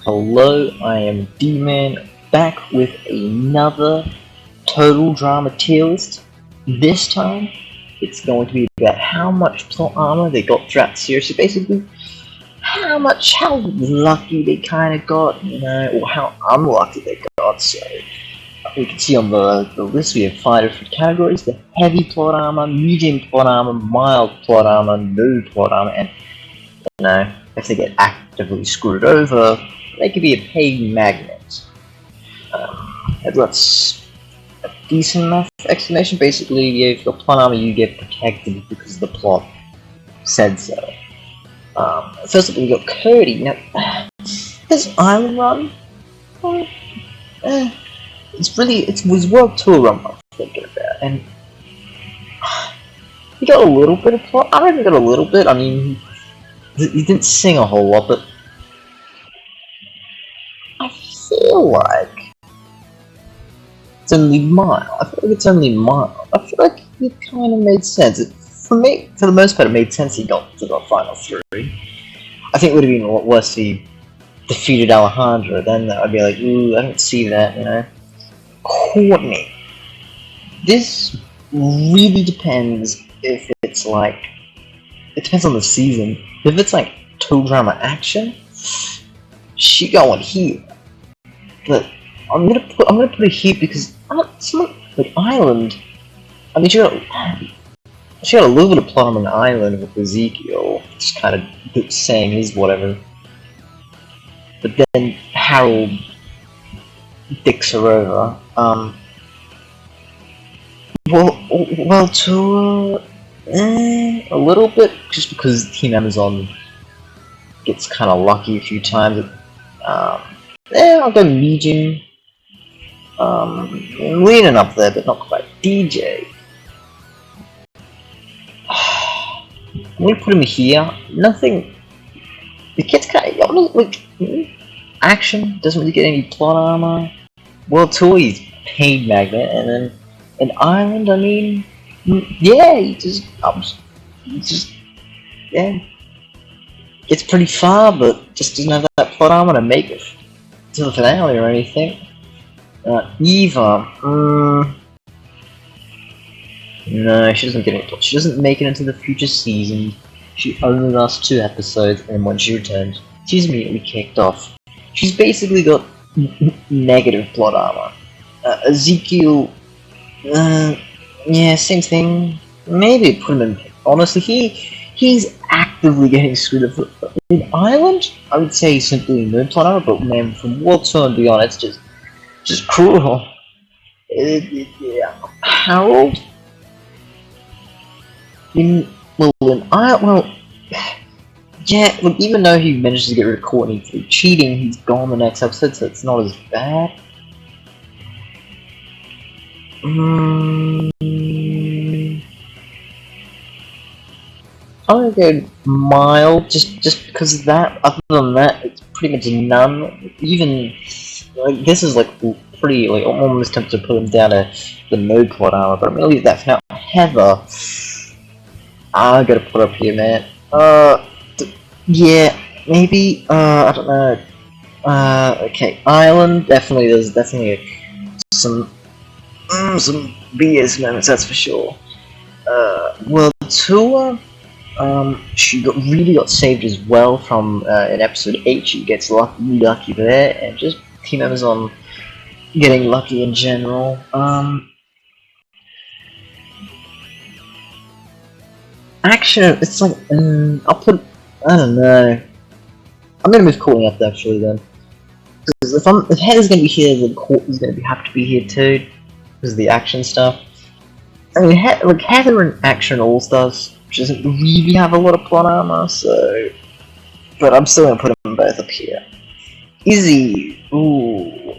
Hello, I am D-Man, back with another total drama tier list. This time, it's going to be about how much plot armor they got throughout the series. So basically, how lucky they kind of got, or how unlucky they got. So we can see on the list we have 5 different categories: the heavy plot armor, medium plot armor, mild plot armor, no plot armor, and if they get actively screwed over, they could be a paid magnet. That's a decent enough explanation. Basically, if you're plot armor, you get protected because the plot said so. First of all, we got Cody. Now, his island run, it was World Tour run I'm thinking about, and he got a little bit of plot. I reckon he got a little bit. I mean, he didn't sing a whole lot, but I feel like it's only mild. I feel like it's only mild. I feel like it kind of made sense. For the most part, it made sense he got to the final 3. I think it would have been a lot worse if he defeated Alejandro. Then I'd be like, ooh, I don't see that, Courtney. This really depends if it's like... It depends on the season. If it's like total drama action, she going here. But I'm gonna put her here because someone like Island. I mean, she got a little bit of plot on an island with Ezekiel, just kind of saying his whatever. But then Harold dicks her over. Well, to a little bit, just because Team Amazon gets kind of lucky a few times. I'll go medium. Leaning up there, but not quite. DJ. I'm gonna put him here. Nothing. The kid's kind of like action. Doesn't really get any plot armor. World Tour, he's paid magnet, and then an island. I mean, yeah, gets pretty far, but just doesn't have that plot armor to make it to the finale or anything. Eva, no, she doesn't get it. She doesn't make it into the future season. She only lasts 2 episodes, and when she returns, she's immediately kicked off. She's basically got negative plot armor. Ezekiel, yeah, same thing. Maybe put him in. Honestly, he's actively getting screwed up. In Ireland, I would say simply no plot armor, but man, from World Tour and beyond, it's just cruel. Yeah. Harold? Yeah, look, even though he managed to get rid of Courtney through cheating, he's gone the next episode, so it's not as bad. I'm gonna go mild, just because of that. Other than that, it's pretty much none. Even like this is like pretty like I'm almost tempted to put him down to the no plot armor, but I'm gonna leave that for now. Heather, I gotta put up here, man. Yeah, maybe. I don't know. Okay, Island. Definitely, there's definitely some BS moments, that's for sure. World Tour. She really got saved as well from in episode 8. She gets lucky there, and just Team Amazon getting lucky in general. Action. It's like I don't know. I'm gonna move Courtney up actually then, because if Heather's gonna be here, then Courtney's gonna have to be here too, because of the action stuff. I mean, Heather in Action All Stars. She doesn't really have a lot of plot armor, so... But I'm still gonna put them both up here. Izzy, ooh...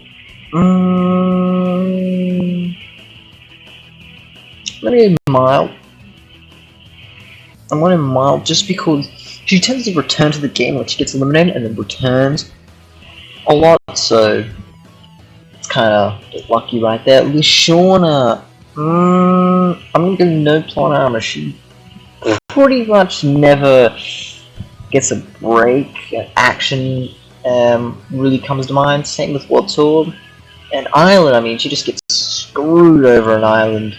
Let me go mild. I'm going mild just because she tends to return to the game when she gets eliminated and then returns a lot, so... It's kinda lucky right there. Lashawna... I'm gonna go no plot armor. She pretty much never gets a break. Action really comes to mind. Same with World Tour. And Ireland, I mean, she just gets screwed over in Ireland.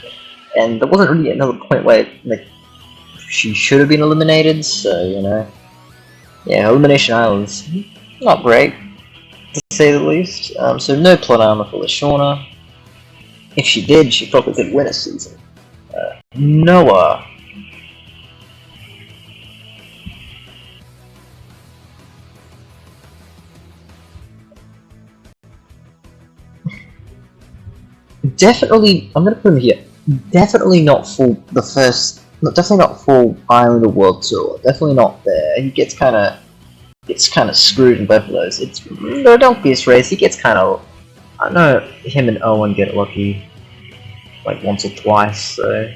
And there wasn't really another point where, like, she should have been eliminated, so, you know. Yeah, Elimination Island's not great, to say the least. So no Plot Armour for Lashawna. If she did, she probably could win a season. Noah. Definitely, I'm gonna put him here. Definitely not full the first. Definitely not full Islander World Tour. Definitely not there. He gets kind of screwed in both of those. It's no Donkey's race. He gets kind of. I know him and Owen get lucky, like once or twice. So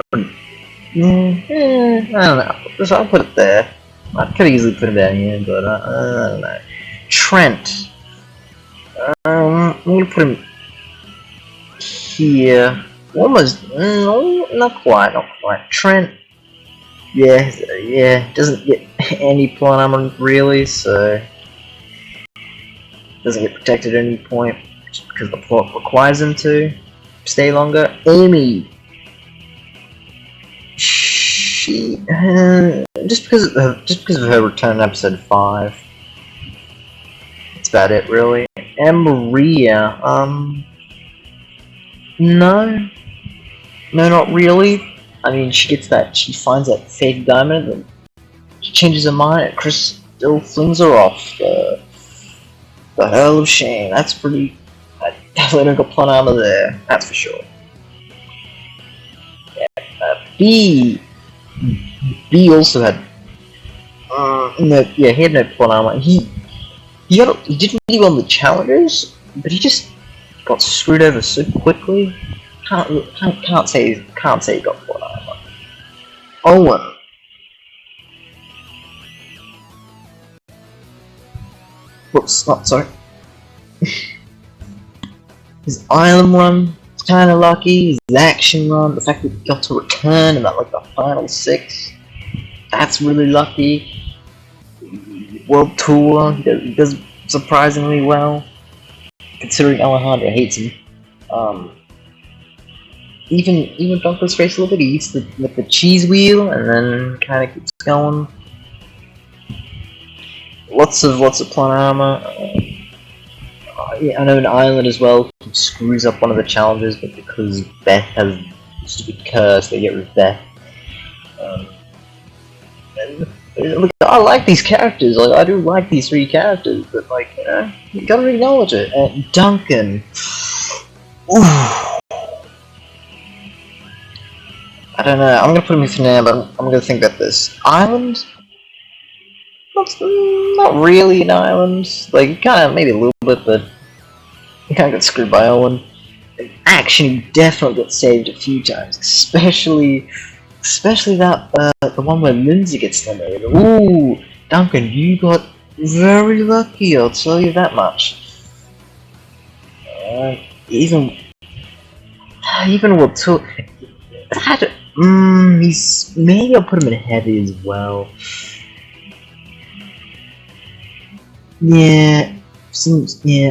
I don't know. So I'll put it there. I could easily put him down here, but I don't know. Trent. I'm gonna put him here. Almost, not quite. Trent, yeah, doesn't get any Plot Armour really, so doesn't get protected at any point just because the plot requires him to stay longer. Amy, she just because of her return in episode 5. That's about it really. And Maria, no, not really. I mean, she finds that fake diamond, and she changes her mind, and Chris still flings her off. The Hell of Shame. That's pretty. I definitely don't got Plot Armour there. That's for sure. Yeah. B also had. He had no Plot Armour. He did really well in the challenges, but he just got screwed over so quickly. Can't say he got Plot Armour. Owen. Whoops, not sorry. His island run, kind of lucky. His action run, the fact that he got to return in like the final 6, that's really lucky. World Tour, he does surprisingly well, considering Alejandro hates him. Even Duncan's race a little bit. He used the cheese wheel and then kind of keeps going. Lots of Plot Armour. Yeah, I know in Ireland as well, he screws up one of the challenges, but because Beth has a stupid curse, they get rid of Beth. Look, I like these characters. Like, I do like these 3 characters, but like, you gotta acknowledge it. Duncan. Ooh. I don't know. I'm gonna put him in for now, but I'm gonna think about this. Ireland. Not really an island. Like, kind of, maybe a little bit, but he kind of got screwed by Owen. Action, he definitely got saved a few times, especially that the one where Lindsay gets eliminated. Ooh, Duncan, you got very lucky. I'll tell you that much. Even with two, he's maybe I'll put him in heavy as well. Yeah,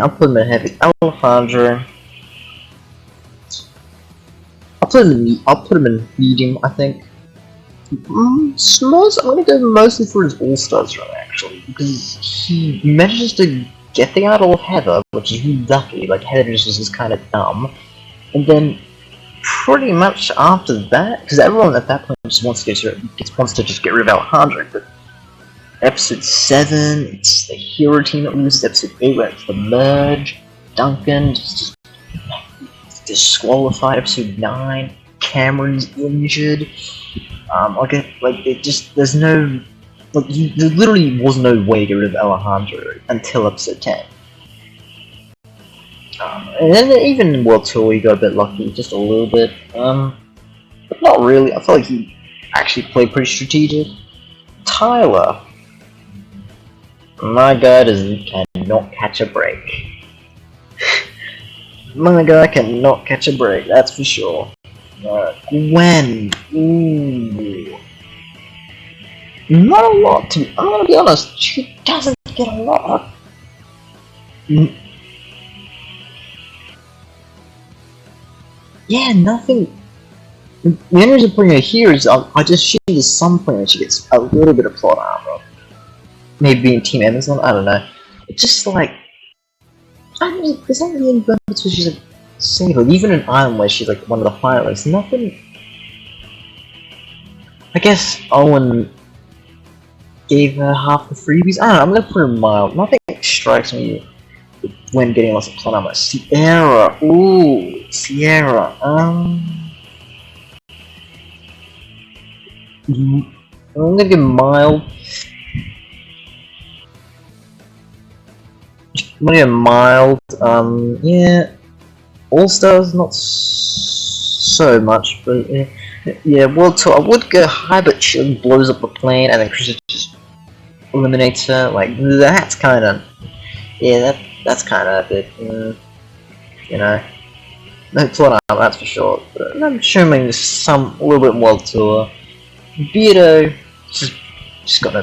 I'll put him in heavy. Alejandro. I'll put him in medium, I think. I'm gonna go mostly for his All-Stars run, actually, because he manages to get the Idol of Heather, which is really lucky. Like, Heather is just kind of dumb, and then pretty much after that, because everyone at that point just wants to just get rid of Alejandro. But episode 7, it's the hero team that loses. Episode 8, where it's the merge. Duncan just disqualified. Episode 9, Cameron's injured. There's no, there literally was no way to get rid of Alejandro until episode 10. And then even in World Tour, he got a bit lucky, just a little bit. But not really. I feel like he actually played pretty strategic. Tyler, my guy cannot catch a break. My guy cannot catch a break, that's for sure. Gwen. Ooh. Not a lot. I'm gonna be honest. She doesn't get a lot. Yeah, nothing. The only reason I'm putting her here is I just assume there's some point where she gets a little bit of plot armor. Maybe in Team Amazon, I don't know. It's just like, I don't know, there's not really any moments where she's like saver. Even in Island where she's like one of the highlights, nothing. I guess Owen gave her half the freebies. I don't know, I'm gonna put her mild. Nothing strikes me when getting lots of plot armor. Sierra, ooh, Sierra, I'm gonna get mild. I'm gonna get mild. Yeah. All Stars not so much, but yeah. World Tour. I would go high, but she blows up the plane, and then Chris just eliminates her. Like that's kind of, yeah. That's kind of a bit, you know. No plot armor, that's for sure. But I'm assuming there's some a little bit World Tour. Beardo, just got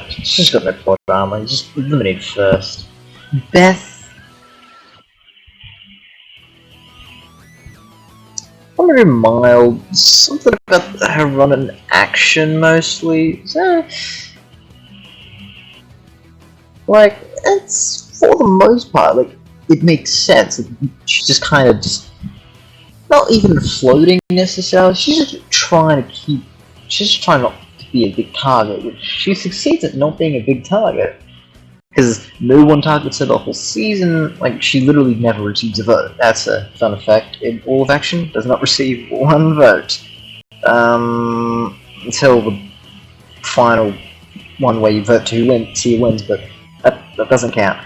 no plot armor. He's just eliminated first. Beth. I'm very mild. Something about her running action mostly. So, like, it's for the most part, like, it makes sense. She's just kind of just not even floating necessarily. She's just trying to keep. She's just trying not to be a big target, which she succeeds at not being a big target. Because no one targets her the whole season, like, she literally never receives a vote. That's a fun effect in all of action, does not receive one vote. Until the final one where you vote to see who wins, but that doesn't count.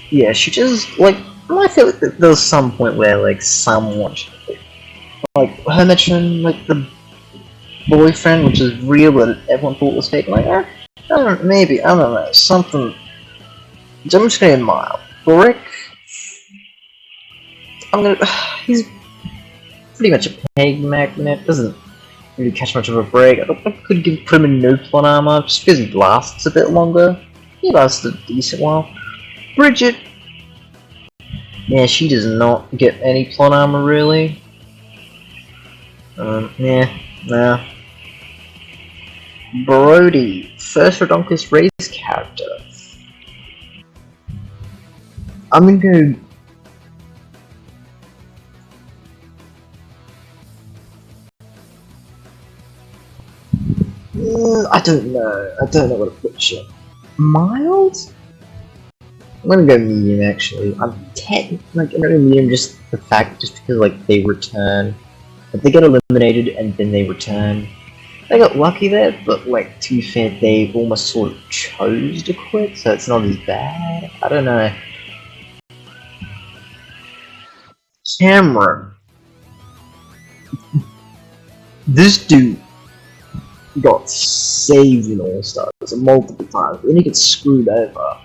Yeah, she just, like, I feel like there was some point where, like, someone, like, her mentioning, like, the boyfriend, which is real, but everyone thought was fake, like, I don't know, something. I'm just gonna get mild. Brick. He's pretty much a peg magnet, doesn't really catch much of a break. I could put him in no plot armor, just because he lasts a bit longer. He lasts a decent while. Bridget. Yeah, she does not get any plot armor, really. Yeah, nah. Brody, first Redonkulous race character. I'm gonna go. I don't know. I don't know what to put you. Mild? I'm gonna go medium actually. I'm I'm gonna go medium just because like they return. If they get eliminated and then they return. They got lucky there, but like to be fair, they almost sort of chose to quit, so it's not as bad. I don't know. Cameron. This dude got saved in All Stars multiple times, but then he gets screwed over.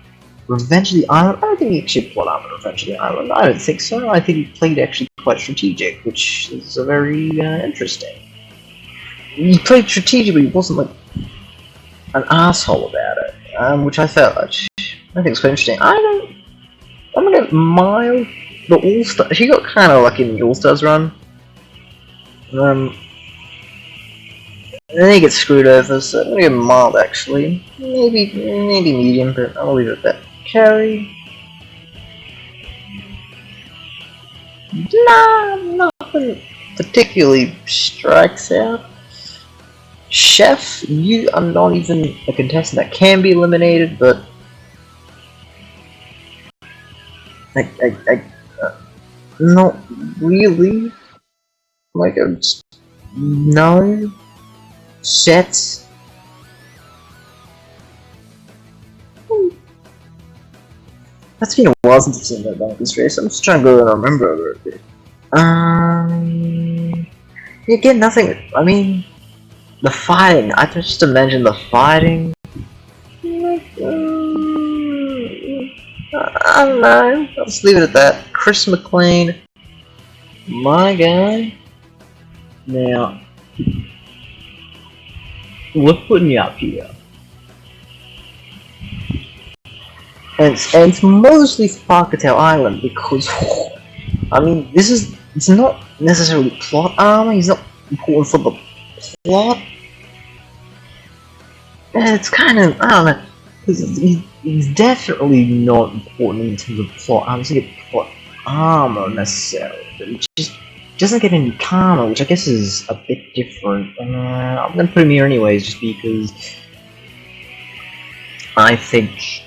Revenge of the Island? I don't think he actually plot armor Revenge of the Island. I don't think so. I think he played actually quite strategic, which is a very interesting. He played strategically, he wasn't like an asshole about it, which I think it's quite interesting. I'm gonna mild the All Star. He got kind of lucky in the All Stars run. And then he gets screwed over, so I'm gonna go mild actually. Maybe medium, but I'll leave it at that. Carry. Nah, nothing particularly strikes out. Chef, you are not even a contestant that can be eliminated, but not really. Like, no. Sets. That's been a while since I've seen that Donkey's race. I'm just trying to go and remember a little bit. Again, nothing. I mean, the fighting. I just imagine the fighting. I don't know. I'll just leave it at that. Chris McLean, my guy. Now, we're putting you up here. And it's mostly Sparkatail Island because, I mean, it's not necessarily plot armor, he's not important for the plot. It's kind of, I don't know, he's definitely not important in terms of plot armor. He doesn't get plot armor necessarily, but he just doesn't get any karma, which I guess is a bit different. I'm gonna put him here anyways, just because I think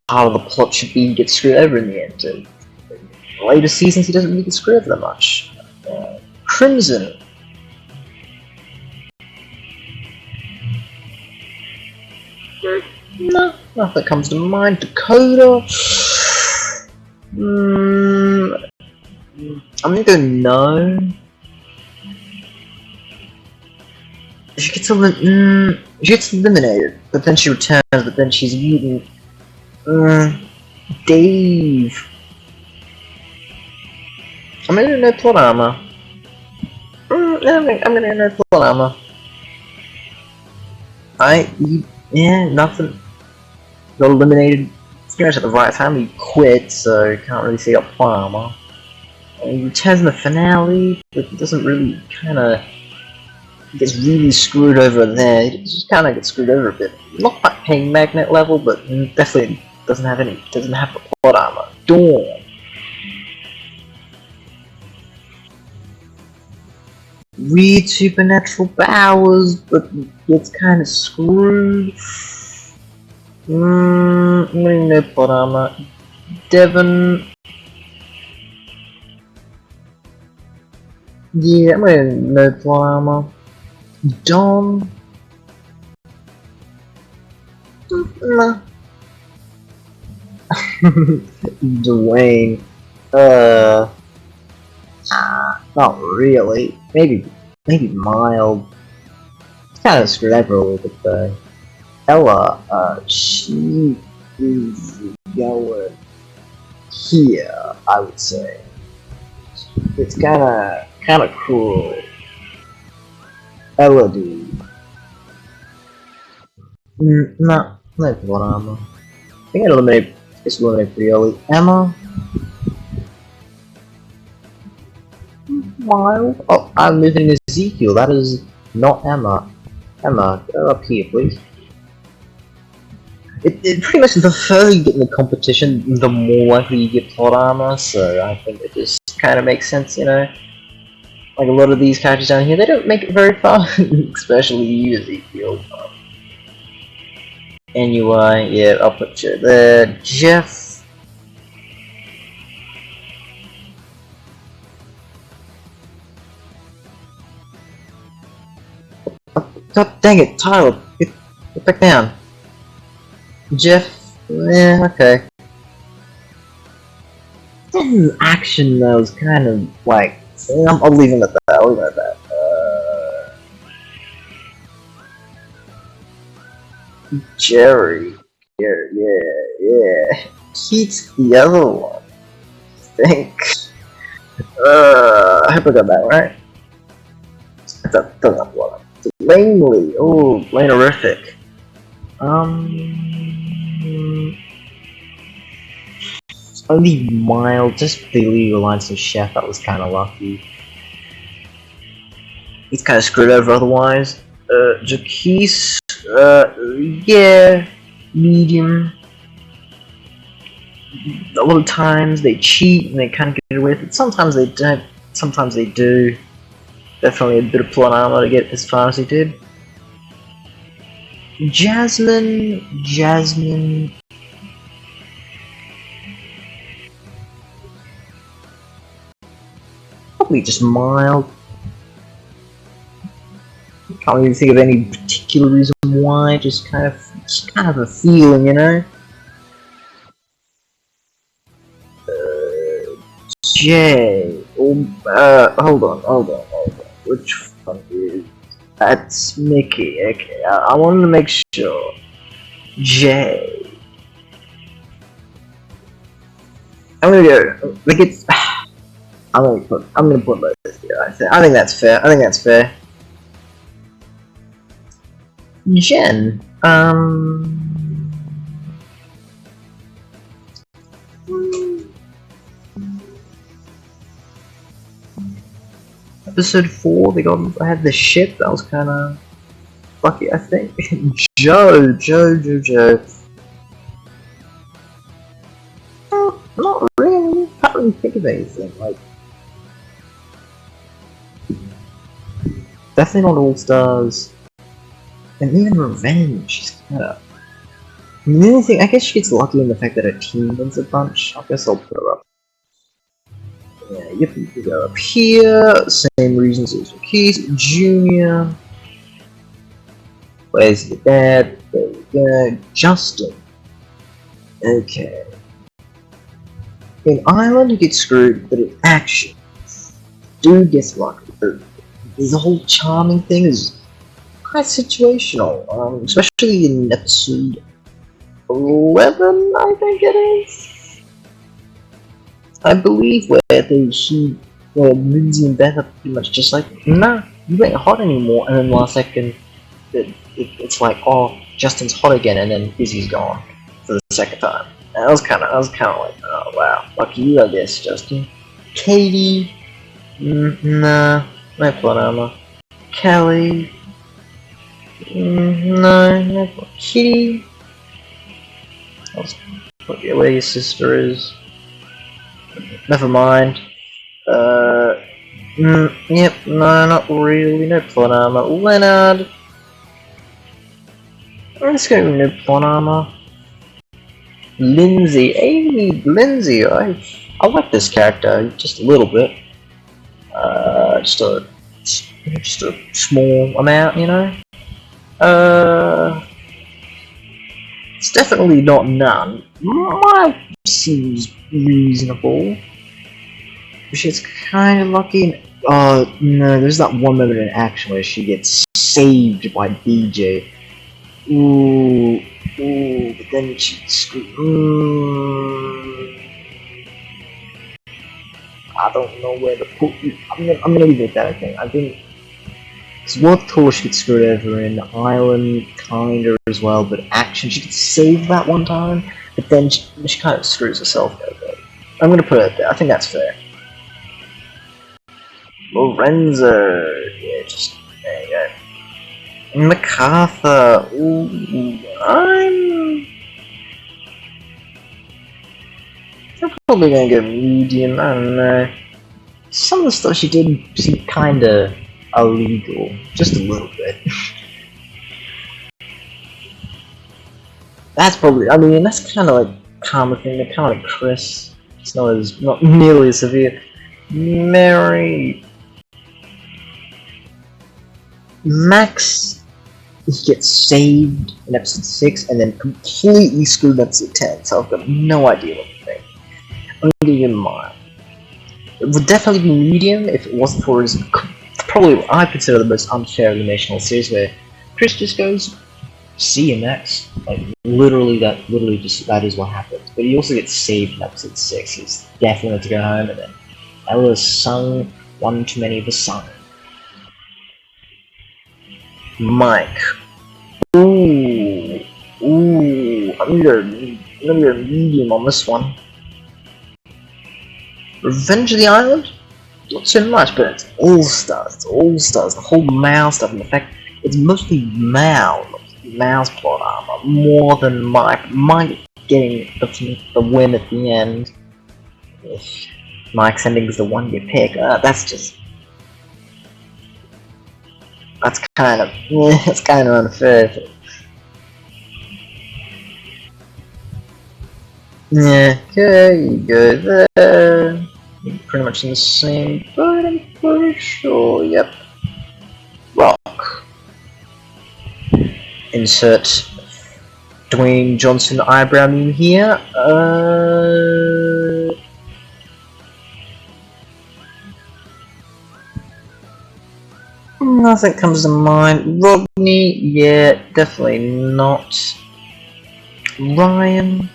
part of the plot should be he gets screwed over in the end. And in later seasons, he doesn't really get screwed over that much. Crimson. No, nothing comes to mind. Dakota. I'm gonna go no. She gets eliminated, but then she returns, but then she's mutant. Dave. I'm gonna no plot armor. I'm gonna no plot armor. Yeah, nothing. Got eliminated. Pretty much at the right time. He quit, so can't really see up plot armor. He returns in the finale, but he doesn't really he gets really screwed over there. He just kind of gets screwed over a bit. Not quite Pain Magnet level, but definitely doesn't have the plot armor. Dawn. Weird supernatural powers, but gets kind of screwed. I'm going no plot armor. Devon. Yeah, I'm going no plot armor. Don. Nah. Dwayne. Not really. Maybe mild. It's kind of screwed over a little bit though. Ella, she is going here, I would say. It's kinda cool. Ella, dude. No plot armor. I think it's eliminate pretty early. Emma. Mild. Oh, I'm moving Ezekiel. That is not Emma. Emma, go up here, please. It pretty much the further you get in the competition, the more likely you get plot armor. So I think it just kind of makes sense, you know. Like a lot of these characters down here, they don't make it very far, especially you, Ezekiel. Anyway, yeah, I'll put you there. Jeff. God dang it, Tyler, get back down. Jeff, yeah, okay. Action though is kind of like, I'll leave him at that. I'll leave him at that. Jerry, yeah. Keith's the other one. I think. I hope I got that right. That's not one. Langley, oh, Lanerific. Only mild, just the illegal alliance of Chef, that was kinda lucky. He's kinda screwed over otherwise. Jaquise, yeah, medium. A lot of times they cheat and they kinda get away with it. Sometimes they don't, sometimes they do. Definitely a bit of plot armor to get as far as he did. Jasmine. Probably just mild. Can't even think of any particular reason why. Just kind of a feeling, you know. Jay. Hold on. Which one is? That's Mickey. Okay, I wanted to make sure. Jay. I'm gonna go. Like it's. I'm gonna put this here. I think that's fair. Jen, episode 4, I had the ship, that was kinda lucky, I think. Joe. Not really, can't really think of anything, like, definitely not All Stars, and even Revenge, she's kinda... The only thing, I guess she gets lucky in the fact that her team wins a bunch. I guess I'll put her up. Yeah, yep, you can go up here. Same reasons as your keys. Junior. Where's your dad? There we go. Justin. Okay. In Ireland, you get screwed, but in action, dude gets lucky. The whole charming thing is quite situational, especially in episode 11, I think it is. I believe where Lindsay and Beth are pretty much just like, nah, you ain't hot anymore, and then last second, it's like, oh, Justin's hot again, and then Izzy's gone for the second time. And I was kind of like, oh wow, lucky you, I guess, Justin. Katie, nah, no Plot Armour. Kelly, no Kitty. I'll forget where your sister is. Never mind. Yep, no, not really. No Plot Armour. Leonard. Let's go with no Plot Armour. Lindsay. Hey, Lindsay. I like this character just a little bit. Just a small amount, you know. It's definitely not none. Mine seems reasonable. She's kind of lucky. Oh no, there's that one moment in action where she gets saved by DJ. Ooh, but then she I don't know where to put you. I'm gonna leave it at that, I think. I think it's worth Tor she gets screwed over in Ireland, kinda as well, but action, she gets saved that one time, but then she kind of screws herself over. I'm gonna put it there, I think that's fair. Lorenzo, yeah, just, there you go. MacArthur, ooh, I'm probably gonna go medium, I don't know. Some of the stuff she did seemed kinda illegal, just a little bit. That's probably, I mean, that's kinda like common thing, they're kinda like Chris. It's not nearly as severe. Mary. Max, he gets saved in episode 6 and then completely screwed up episode 10, so I've got no idea what to think. I'm gonna give him mine. It would definitely be medium if it wasn't for his probably what I consider the most unfair eliminational series where Chris just goes, see you Max. Like literally that is what happens. But he also gets saved in episode 6. He's definitely to go home, and then Ella's sung one too many of the sung. Mike. Ooh, I'm gonna go medium on this one. Revenge of the Island? Not so much, but it's All Stars. The whole Mal stuff, and the fact it's mostly Mal's Plot Armour more than Mike. Mike getting the win at the end. If Mike's ending is the one you pick, that's kind of unfair. Yeah, okay, you go there. You're pretty much in the same boat, I'm pretty sure. Yep. Rock. Insert Dwayne Johnson eyebrow meme here. Nothing comes to mind. Rodney, yeah, definitely not. Ryan.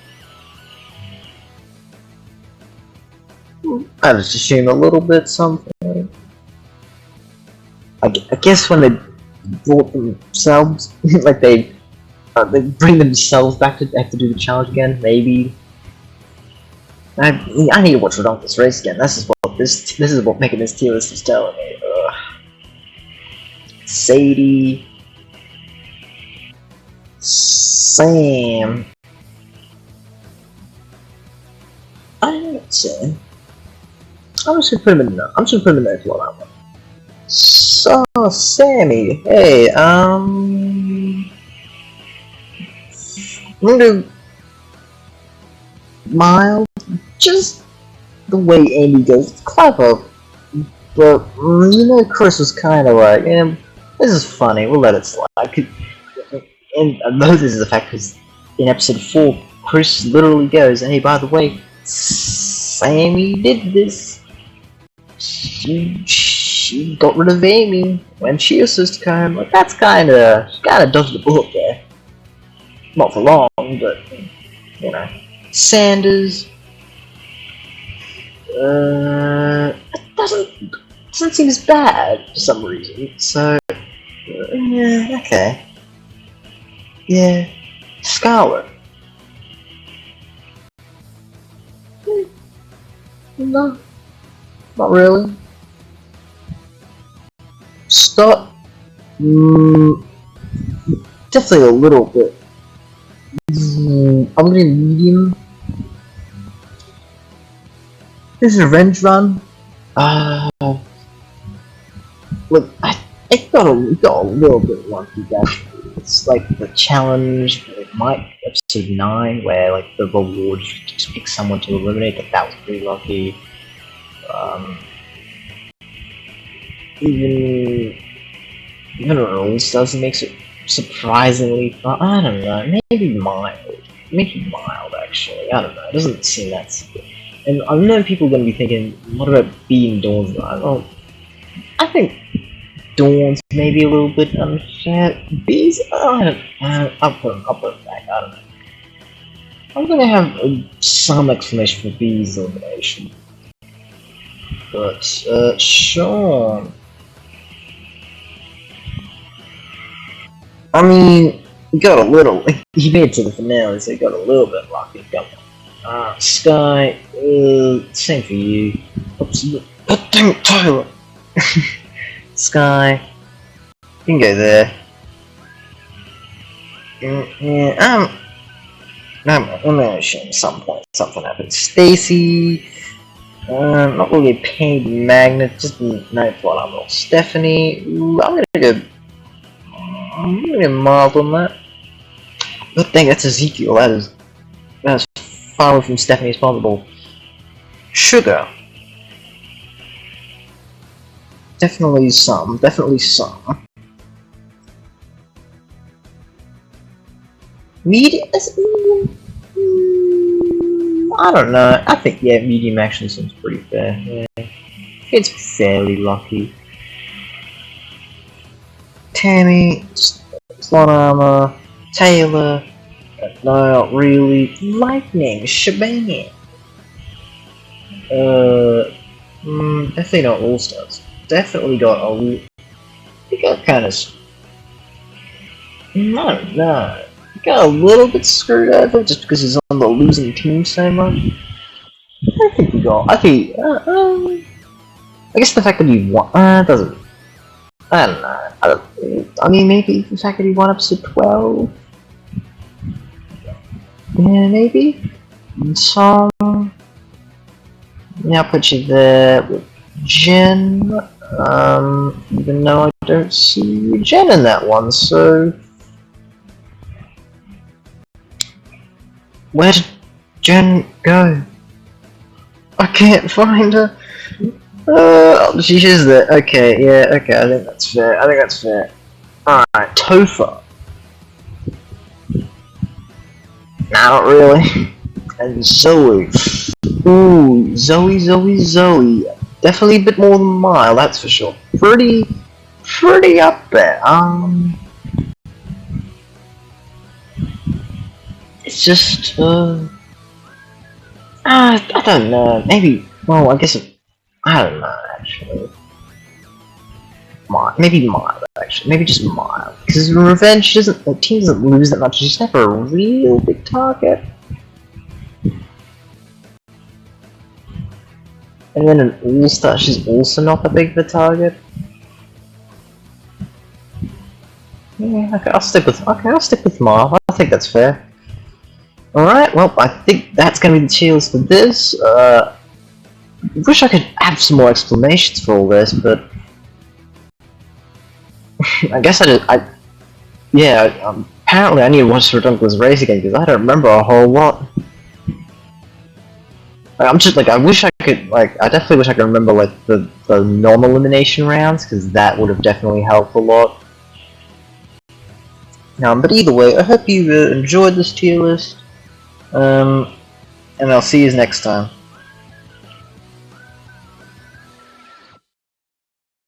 I just assume a little bit something. I guess when they brought themselves, like they bring themselves back to have to do the challenge again. Maybe. I need to watch Redonkul's race again. This is what making this tier list is telling me. Ugh. Sadie, Sam. I don't know what to say. I'm just gonna put him in there. I'm just gonna put him in there for that one. So, Sammy, hey, I'm gonna do mild. Just the way Amy goes, it's clever. But, you know, Chris was kind of like, this is funny, we'll let it slide. And I know this is a fact because in episode 4, Chris literally goes, hey, by the way, Sammy did this. She got rid of Amy when she was supposed to come. Like, that's kinda dodged the bullet there. Not for long, but, you know. Sanders. It doesn't seem as bad for some reason, so, yeah, okay. Yeah, Scarlet. No, not really. Scott, definitely a little bit. I'm gonna medium. This is a revenge run. Look, it got a little bit lucky actually. It's like the challenge with Mike, episode 9, where like the reward you just pick someone to eliminate. That was pretty lucky. Even Rose doesn't make it surprisingly fun. I don't know. Maybe mild. Maybe mild actually. I don't know. It doesn't seem that simple. And I know people are going to be thinking, what about B and Dawn's run? Well, I think Dawn's maybe a little bit unfair. B's, I'll put them back. I don't know. I'm going to have some explanation for B's elimination. But, Sean. I mean, he got a little. He made it to the finale, so he got a little bit lucky. Sky, same for you. Oops, dang it, Tyler. Sky, you can go there. Yeah, I'm gonna show him some point something happened. Stacy, not really a paid magnet, just no Plot Armour. Stephanie, I'm gonna go mild on that. But dang, that's Ezekiel. That's far away from Stephanie as possible. Sugar. Definitely some. Medium? I don't know. I think, yeah, medium actually seems pretty fair. Yeah. It's fairly lucky. Tammy, Plot Armour, Taylor, no, not really. Lightning, shebang. Definitely not All Stars. Definitely got a. He got kind of. I don't know. He got a little bit screwed over just because he's on the losing team so much. I think he got. I guess the fact that he won. Doesn't. I don't know. I mean, maybe the fact that he won episode 12. Yeah, maybe. So, yeah, I'll put you there with Jen. Even though I don't see Jen in that one, so where did Jen go? I can't find her. She is there. Okay, yeah, okay, I think that's fair. Alright, Topher. Nah, not really. And Zoe. Ooh, Zoe. Definitely a bit more than mild, that's for sure. Pretty up there. It's just, I don't know. Maybe, well, I guess I don't know, actually. maybe mild actually, maybe just mild. Because Revenge doesn't, the team doesn't lose that much. She's never a real big target. And then an All-Star, she's also not that big of a target. Yeah, okay, I'll stick with Marv. I think that's fair. Alright, well, I think that's gonna be the tier list for this. Wish I could have some more explanations for all this, but I guess apparently I need to watch Redunculous Race again because I don't remember a whole lot. Like, I'm just like, I definitely wish I could remember like the normal elimination rounds because that would have definitely helped a lot. But either way, I hope you enjoyed this tier list, and I'll see you next time.